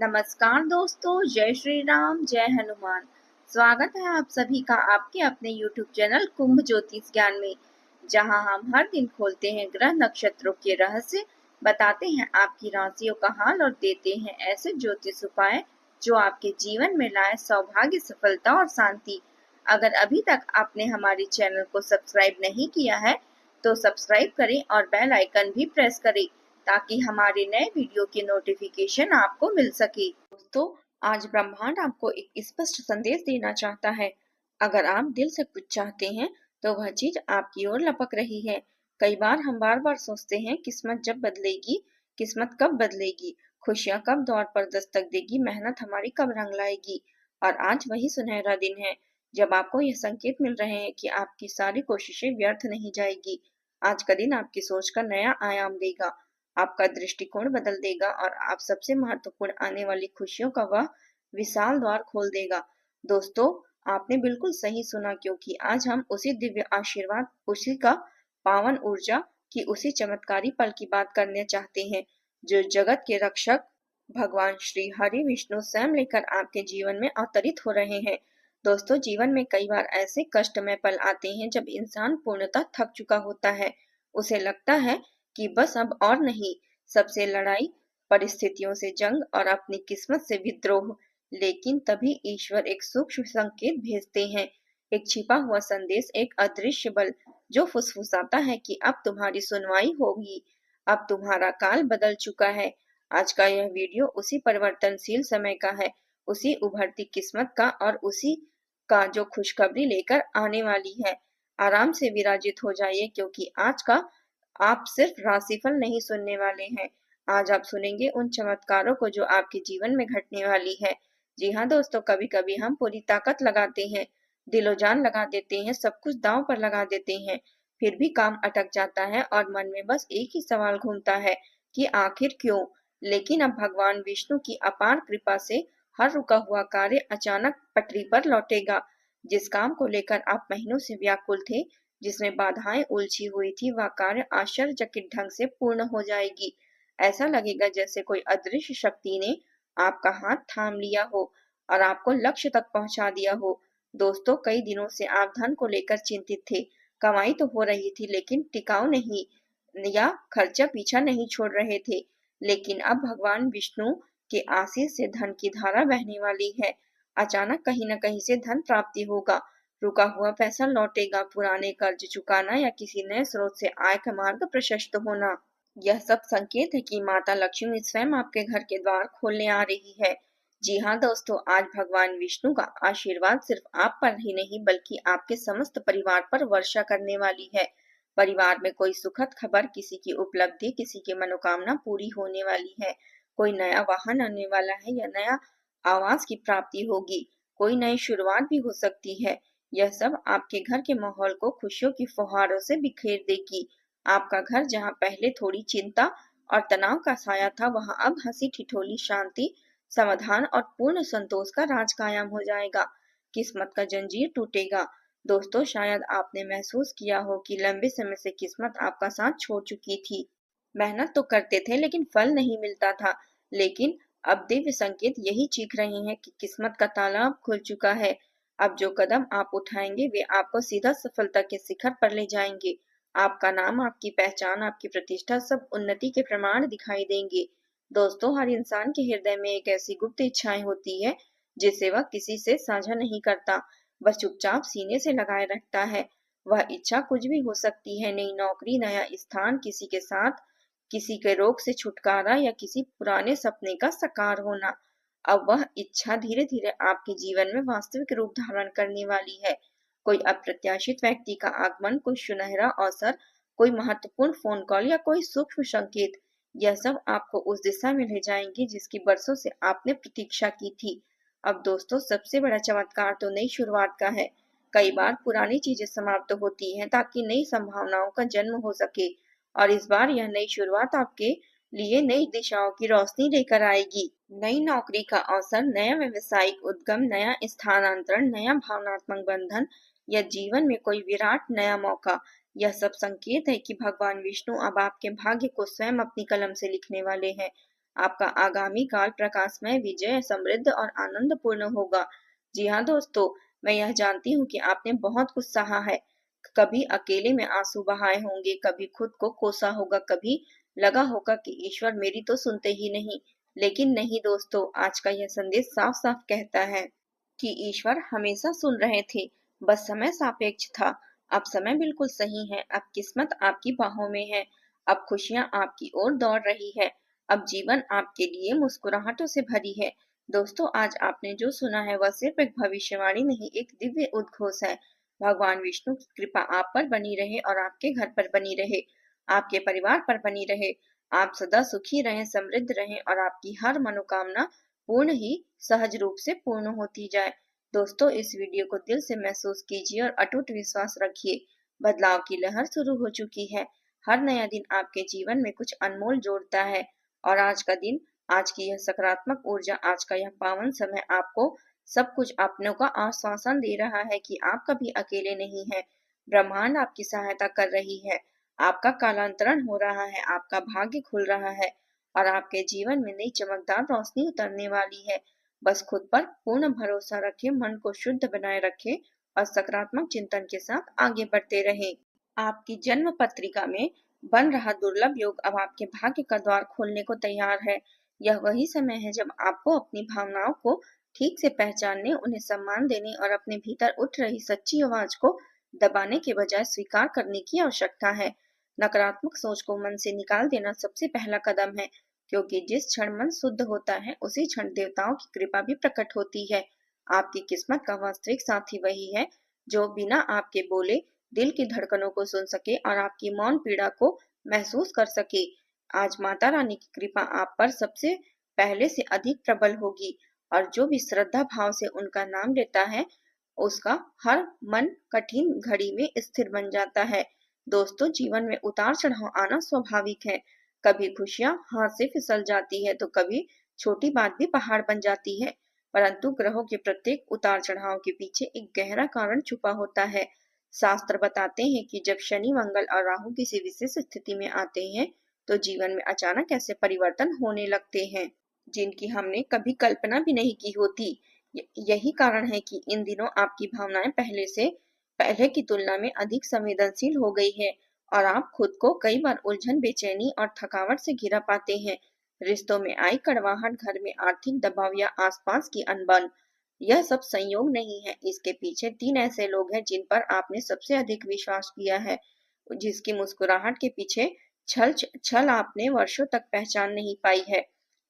नमस्कार दोस्तों, जय श्री राम, जय हनुमान। स्वागत है आप सभी का आपके अपने YouTube चैनल कुंभ ज्योतिष ज्ञान में, जहां हम हर दिन खोलते हैं ग्रह नक्षत्रों के रहस्य, बताते हैं आपकी राशियों का हाल और देते हैं ऐसे ज्योतिष उपाय जो आपके जीवन में लाए सौभाग्य, सफलता और शांति। अगर अभी तक आपने हमारे चैनल को सब्सक्राइब नहीं किया है तो सब्सक्राइब करें और बेल आइकन भी प्रेस करें ताकि हमारे नए वीडियो की नोटिफिकेशन आपको मिल सके। दोस्तों, आज ब्रह्मांड आपको एक स्पष्ट संदेश देना चाहता है। अगर आप दिल से कुछ चाहते हैं तो वह चीज आपकी ओर लपक रही है। कई बार हम बार बार सोचते हैं किस्मत जब बदलेगी, किस्मत कब बदलेगी, खुशियां कब द्वार पर दस्तक देगी, मेहनत हमारी कब रंग लाएगी। और आज वही सुनहरा दिन है जब आपको यह संकेत मिल रहे हैं कि आपकी सारी कोशिशें व्यर्थ नहीं जाएगी। आज का दिन आपकी सोच का नया आयाम देगा, आपका दृष्टिकोण बदल देगा और आप सबसे महत्वपूर्ण आने वाली खुशियों का वह विशाल द्वार खोल देगा। दोस्तों, आपने बिल्कुल सही सुना, क्योंकि आज हम उसी दिव्य आशीर्वाद, उसी का पावन ऊर्जा की उसी चमत्कारी पल की बात करने चाहते हैं जो जगत के रक्षक भगवान श्री हरि विष्णु स्वयं लेकर आपके जीवन में अवतरित हो रहे हैं। दोस्तों, जीवन में कई बार ऐसे कष्टमय पल आते हैं जब इंसान पूर्णतः थक चुका होता है। उसे लगता है कि बस अब और नहीं, सबसे लड़ाई, परिस्थितियों से जंग और अपनी किस्मत से विद्रोह। लेकिन तभी ईश्वर एक सूक्ष्म संकेत भेजते हैं, एक छिपा हुआ संदेश, एक अदृश्य बल जो फुसफुसाता है कि अब तुम्हारी सुनवाई होगी, अब तुम्हारा काल बदल चुका है। आज का यह वीडियो उसी परिवर्तनशील समय का है, उसी उभरती किस्मत का और उसी का जो खुशखबरी लेकर आने वाली है। आराम से विराजित हो जाइए, क्योंकि आज का आप सिर्फ राशिफल नहीं सुनने वाले हैं, आज आप सुनेंगे उन चमत्कारों को जो आपके जीवन में घटने वाली है। जी हाँ दोस्तों, कभी कभी हम पूरी ताकत लगाते हैं, दिलो जान लगा देते हैं, सब कुछ दांव पर लगा देते हैं, फिर भी काम अटक जाता है और मन में बस एक ही सवाल घूमता है कि आखिर क्यों। लेकिन अब भगवान विष्णु की अपार कृपा से हर रुका हुआ कार्य अचानक पटरी पर लौटेगा। जिस काम को लेकर आप महीनों से व्याकुल थे, जिसमें बाधाएं उलझी हुई थी, वह कार्य आश्चर्यचकित ढंग से पूर्ण हो जाएगी। ऐसा लगेगा जैसे कोई अदृश्य शक्ति ने आपका हाथ थाम लिया हो और आपको लक्ष्य तक पहुंचा दिया हो। दोस्तों, कई दिनों से आप धन को लेकर चिंतित थे, कमाई तो हो रही थी लेकिन टिकाऊ नहीं, या खर्चा पीछा नहीं छोड़ रहे थे। लेकिन अब भगवान विष्णु के आशीष से धन की धारा बहने वाली है। अचानक कहीं न कहीं से धन प्राप्ति होगा, रुका हुआ पैसा लौटेगा, पुराने कर्ज चुकाना या किसी नए स्रोत से आय का मार्ग प्रशस्त होना। यह सब संकेत है कि माता लक्ष्मी स्वयं आपके घर के द्वार खोलने आ रही है। जी हाँ दोस्तों, आज भगवान विष्णु का आशीर्वाद सिर्फ आप पर ही नहीं बल्कि आपके समस्त परिवार पर वर्षा करने वाली है। परिवार में कोई सुखद खबर, किसी की उपलब्धि, किसी की मनोकामना पूरी होने वाली है। कोई नया वाहन आने वाला है या नया आवास की प्राप्ति होगी, कोई नई शुरुआत भी हो सकती है। यह सब आपके घर के माहौल को खुशियों की फुहारों से बिखेर देगी। आपका घर, जहां पहले थोड़ी चिंता और तनाव का साया था, वहां अब हंसी ठिठोली, शांति, समाधान और पूर्ण संतोष का राज कायम हो जाएगा। किस्मत का जंजीर टूटेगा। दोस्तों, शायद आपने महसूस किया हो कि लंबे समय से किस्मत आपका साथ छोड़ चुकी थी। मेहनत तो करते थे लेकिन फल नहीं मिलता था। लेकिन अब दिव्य संकेत यही चीख रहे हैं कि किस्मत का ताला अब खुल चुका है। अब जो कदम आप उठाएंगे वे आपको सीधा सफलता के शिखर पर ले जाएंगे। आपका नाम, आपकी पहचान, आपकी प्रतिष्ठा, सब उन्नति के प्रमाण दिखाई देंगे। दोस्तों, हर इंसान के हृदय में एक ऐसी गुप्त इच्छाएं होती है जिसे वह किसी से साझा नहीं करता, बस चुपचाप सीने से लगाए रखता है। वह इच्छा कुछ भी हो सकती है, नई नौकरी, नया स्थान, किसी के साथ, किसी के रोग से छुटकारा या किसी पुराने सपने का साकार होना। अब वह इच्छा धीरे धीरे आपके जीवन में वास्तविक रूप धारण करने वाली है। कोई अप्रत्याशित व्यक्ति का आगमन, कोई सुनहरा अवसर, कोई महत्वपूर्ण फोन कॉल या कोई सूक्ष्म संकेत, यह सब आपको उस दिशा में ले जाएंगे जिसकी बरसों से आपने प्रतीक्षा की थी। अब दोस्तों, सबसे बड़ा चमत्कार तो नई शुरुआत का है। कई बार पुरानी चीजें समाप्त होती हैं ताकि नई संभावनाओं का जन्म हो सके, और इस बार यह नई शुरुआत आपके लिए नई दिशाओं की रोशनी लेकर आएगी। नई नौकरी का अवसर, नया व्यवसायिक उद्गम, नया स्थानांतरण, नया भावनात्मक बंधन या जीवन में कोई विराट नया मौका। यह सब संकेत है कि भगवान विष्णु अब आपके भाग्य को स्वयं अपनी कलम से लिखने वाले हैं। आपका आगामी काल प्रकाशमय, विजय, समृद्ध और आनंदपूर्ण होगा। जी हाँ दोस्तों, मैं यह जानती हूँ कि आपने बहुत कुछ सहा है। कभी अकेले में आंसू बहाए होंगे, कभी खुद को कोसा होगा, कभी लगा होगा कि ईश्वर मेरी तो सुनते ही नहीं। लेकिन नहीं दोस्तों, आज का यह संदेश साफ साफ कहता है कि ईश्वर हमेशा सुन रहे थे, बस समय सापेक्ष था। अब समय बिल्कुल सही है, अब किस्मत आपकी बाहों में है, अब खुशियां आपकी ओर दौड़ रही है, अब जीवन आपके लिए मुस्कुराहटों से भरी है। दोस्तों, आज आपने जो सुना है वह सिर्फ एक भविष्यवाणी नहीं, एक दिव्य उद्घोष है। भगवान विष्णु की कृपा आप पर बनी रहे और आपके घर पर बनी रहे, आपके परिवार पर बनी रहे। आप सदा सुखी रहें, समृद्ध रहें और आपकी हर मनोकामना पूर्ण ही सहज रूप से पूर्ण होती जाए। दोस्तों, इस वीडियो को दिल से महसूस कीजिए और अटूट विश्वास रखिए। बदलाव की लहर शुरू हो चुकी है। हर नया दिन आपके जीवन में कुछ अनमोल जोड़ता है और आज का दिन, आज की यह सकारात्मक ऊर्जा, आज का यह पावन समय आपको सब कुछ अपनों का आश्वासन दे रहा है कि आप कभी अकेले नहीं हैं। ब्रह्मांड आपकी सहायता कर रही है। आपका कालांतरण हो रहा है, आपका भाग्य खुल रहा है और आपके जीवन में नई चमकदार रोशनी उतरने वाली है। बस खुद पर पूर्ण भरोसा रखें, मन को शुद्ध बनाए रखें और सकारात्मक चिंतन के साथ आगे बढ़ते रहें। आपकी जन्म पत्रिका में बन रहा दुर्लभ योग अब आपके भाग्य का द्वार खोलने को तैयार है। यह वही समय है जब आपको अपनी भावनाओं को ठीक से पहचानने, उन्हें सम्मान देने और अपने भीतर उठ रही सच्ची आवाज को दबाने के बजाय स्वीकार करने की आवश्यकता है। नकारात्मक सोच को मन से निकाल देना सबसे पहला कदम है, क्योंकि जिस क्षण मन शुद्ध होता है उसी क्षण देवताओं की कृपा भी प्रकट होती है। आपकी किस्मत का वास्तविक साथी वही है जो बिना आपके बोले दिल की धड़कनों को सुन सके और आपकी मौन पीड़ा को महसूस कर सके। आज माता रानी की कृपा आप पर सबसे पहले से अधिक प्रबल होगी और जो भी श्रद्धा भाव से उनका नाम लेता है, उसका हर मन कठिन घड़ी में स्थिर बन जाता है। दोस्तों, जीवन में उतार चढ़ाव आना स्वाभाविक है। कभी खुशियां हाथ से फिसल जाती है तो कभी छोटी बात भी पहाड़ बन जाती है। परंतु ग्रहों के प्रत्येक उतार चढ़ाव के पीछे एक गहरा कारण छुपा होता है। शास्त्र बताते हैं कि जब शनि, मंगल और राहु किसी विशेष स्थिति में आते हैं तो जीवन में अचानक ऐसे परिवर्तन होने लगते हैं जिनकी हमने कभी कल्पना भी नहीं की होती। यही कारण है कि इन दिनों आपकी भावनाएं पहले की तुलना में अधिक संवेदनशील हो गई है और आप खुद को कई बार उलझन, बेचैनी और थकावट से घिरा पाते हैं। रिश्तों में आई कड़वाहट, घर में आर्थिक दबाव या आसपास की अनबन, यह सब संयोग नहीं है। इसके पीछे तीन ऐसे लोग हैं जिन पर आपने सबसे अधिक विश्वास किया है, जिसकी मुस्कुराहट के पीछे छल आपने वर्षों तक पहचान नहीं पाई है।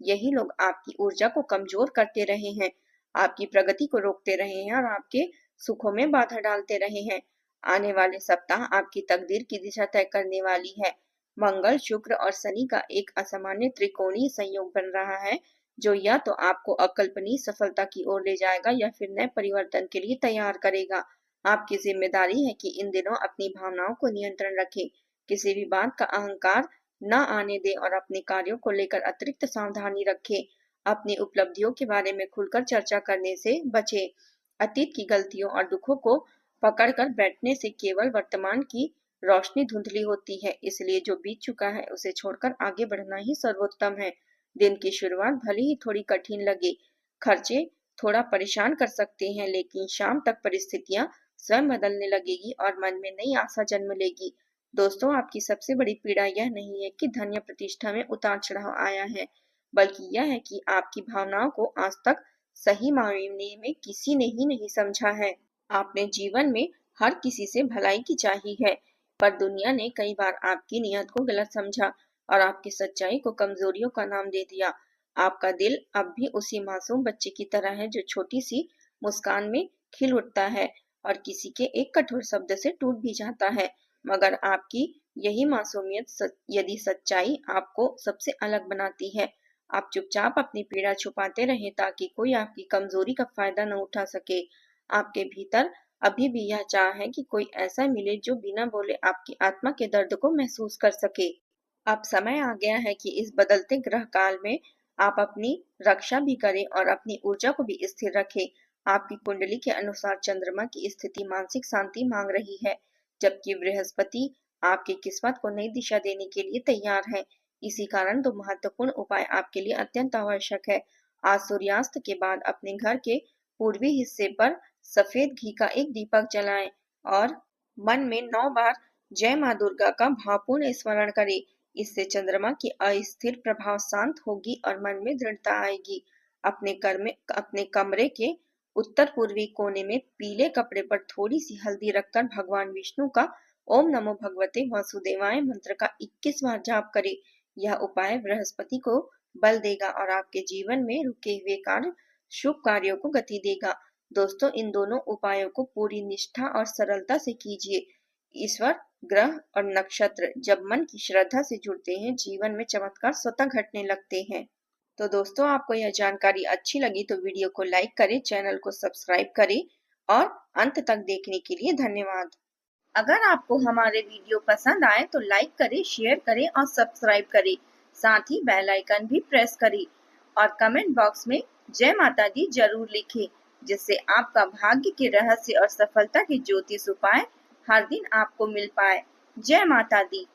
यही लोग आपकी ऊर्जा को कमजोर करते रहे हैं, आपकी प्रगति को रोकते रहे हैं और आपके सुखों में बाधा डालते रहे हैं। आने वाले सप्ताह आपकी तकदीर की दिशा तय करने वाली है। मंगल, शुक्र और शनि का एक असामान्य त्रिकोणीय संयोग बन रहा है जो या तो आपको अकल्पनीय सफलता की ओर ले जाएगा या फिर नए परिवर्तन के लिए तैयार करेगा। आपकी जिम्मेदारी है कि इन दिनों अपनी भावनाओं को नियंत्रण रखें, किसी भी बात का अहंकार न आने दें और अपने कार्यों को लेकर अतिरिक्त सावधानी रखें। अपनी उपलब्धियों के बारे में खुलकर चर्चा करने से बचें। अतीत की गलतियों और दुखों को पकड़कर बैठने से केवल वर्तमान की रोशनी धुंधली होती है, इसलिए जो बीत चुका है उसे छोड़कर आगे बढ़ना ही सर्वोत्तम है। दिन की शुरुआत भले ही थोड़ी कठिन लगे, खर्चे थोड़ा परेशान कर सकते हैं, लेकिन शाम तक परिस्थितियां स्वयं बदलने लगेगी और मन में नई आशा जन्म लेगी। दोस्तों, आपकी सबसे बड़ी पीड़ा यह नहीं है कि धन या प्रतिष्ठा में उतार चढ़ाव आया है, बल्कि यह है कि आपकी भावनाओं को आज तक सही मायने में किसी ने ही नहीं समझा है। आपने जीवन में हर किसी से भलाई की चाही है, पर दुनिया ने कई बार आपकी नीयत को गलत समझा और आपकी सच्चाई को कमजोरियों का नाम दे दिया। आपका दिल अब भी उसी मासूम बच्चे की तरह है जो छोटी सी मुस्कान में खिल उठता है और किसी के एक कठोर शब्द से टूट भी जाता है। मगर आपकी यही मासूमियत यदि सच्चाई आपको सबसे अलग बनाती है। आप चुपचाप अपनी पीड़ा छुपाते रहें ताकि कोई आपकी कमजोरी का फायदा न उठा सके। आपके भीतर अभी भी यह चाह है कि कोई ऐसा मिले जो बिना बोले आपकी आत्मा के दर्द को महसूस कर सके। अब समय आ गया है कि इस बदलते ग्रह काल में आप अपनी रक्षा भी करें और अपनी ऊर्जा को भी स्थिर रखें। आपकी कुंडली के अनुसार चंद्रमा की स्थिति मानसिक शांति मांग रही है, जबकि बृहस्पति आपकी किस्मत को नई दिशा देने के लिए तैयार है। इसी कारण दो महत्वपूर्ण उपाय आपके लिए अत्यंत आवश्यक है। आज सूर्यास्त के बाद अपने घर के पूर्वी हिस्से पर सफेद घी का एक दीपक जलाएं और मन में 9 बार जय माँ दुर्गा का भावपूर्ण स्मरण करें। इससे चंद्रमा की अस्थिर प्रभाव शांत होगी और मन में दृढ़ता आएगी। अपने कमरे के उत्तर पूर्वी कोने में पीले कपड़े पर थोड़ी सी हल्दी रखकर भगवान विष्णु का ओम नमो भगवते वासुदेवाय मंत्र का 21 बार जाप करें। यह उपाय बृहस्पति को बल देगा और आपके जीवन में रुके हुए शुभ कार्यों को गति देगा। दोस्तों, इन दोनों उपायों को पूरी निष्ठा और सरलता से कीजिए। ईश्वर, ग्रह और नक्षत्र जब मन की श्रद्धा से जुड़ते हैं, जीवन में चमत्कार स्वतः घटने लगते हैं। तो दोस्तों, आपको यह जानकारी अच्छी लगी तो वीडियो को लाइक करें, चैनल को सब्सक्राइब करें और अंत तक देखने के लिए धन्यवाद। अगर आपको हमारे वीडियो पसंद आए तो लाइक करें, शेयर करें और सब्सक्राइब करें। साथ ही बेल आइकन भी प्रेस करें और कमेंट बॉक्स में जय माता दी जरूर लिखें, जिससे आपका भाग्य के रहस्य और सफलता के ज्योतिष उपाय हर दिन आपको मिल पाए। जय माता दी।